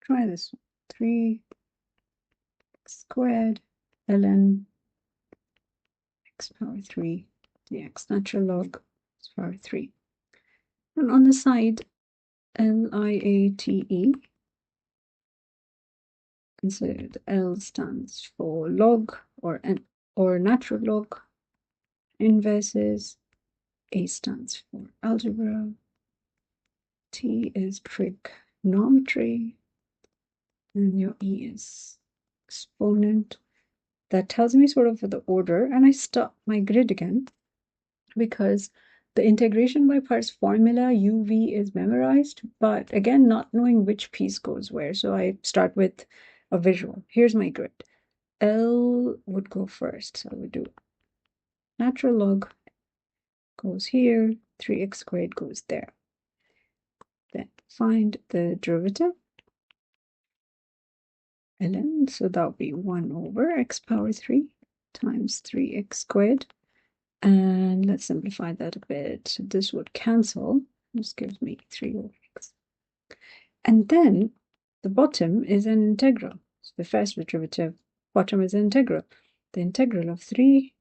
try this one. 3 x squared ln x power 3 dx, natural log x power 3. And on the side, LIATE, consider the L stands for log or natural log, inverses, A stands for algebra, T is trigonometry, and your E is exponent. That tells me sort of the order, and I stop my grid again because the integration by parts formula UV is memorized, but again, not knowing which piece goes where, so I start with a visual. Here's my grid. L would go first, so I would do natural log goes here, 3x squared goes there. Then find the derivative, ln, so that'll be 1 over x power 3 times 3x squared. And let's simplify that a bit. This would cancel. This gives me 3 over x. And then the bottom is an integral. So the first derivative, bottom is an integral. The integral of 3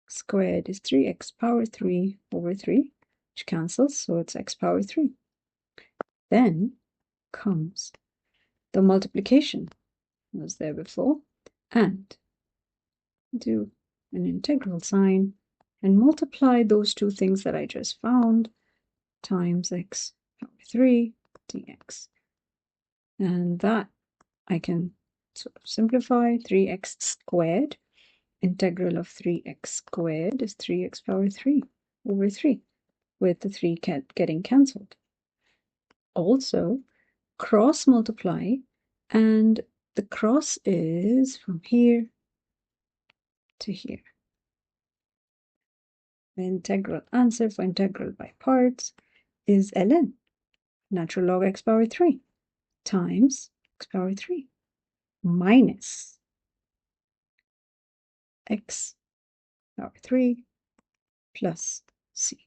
squared is 3x power 3 over 3, which cancels, so it's x power 3. Then comes the multiplication, was there before, and do an integral sign and multiply those two things that I just found times x power 3 dx. And that I can sort of simplify. 3x squared, integral of 3x squared is 3x power 3 over 3, with the 3 getting cancelled. Also, cross multiply, and the cross is from here to here. The integral answer for integral by parts is ln, natural log x power 3 times x power 3 minus x power 3 plus c.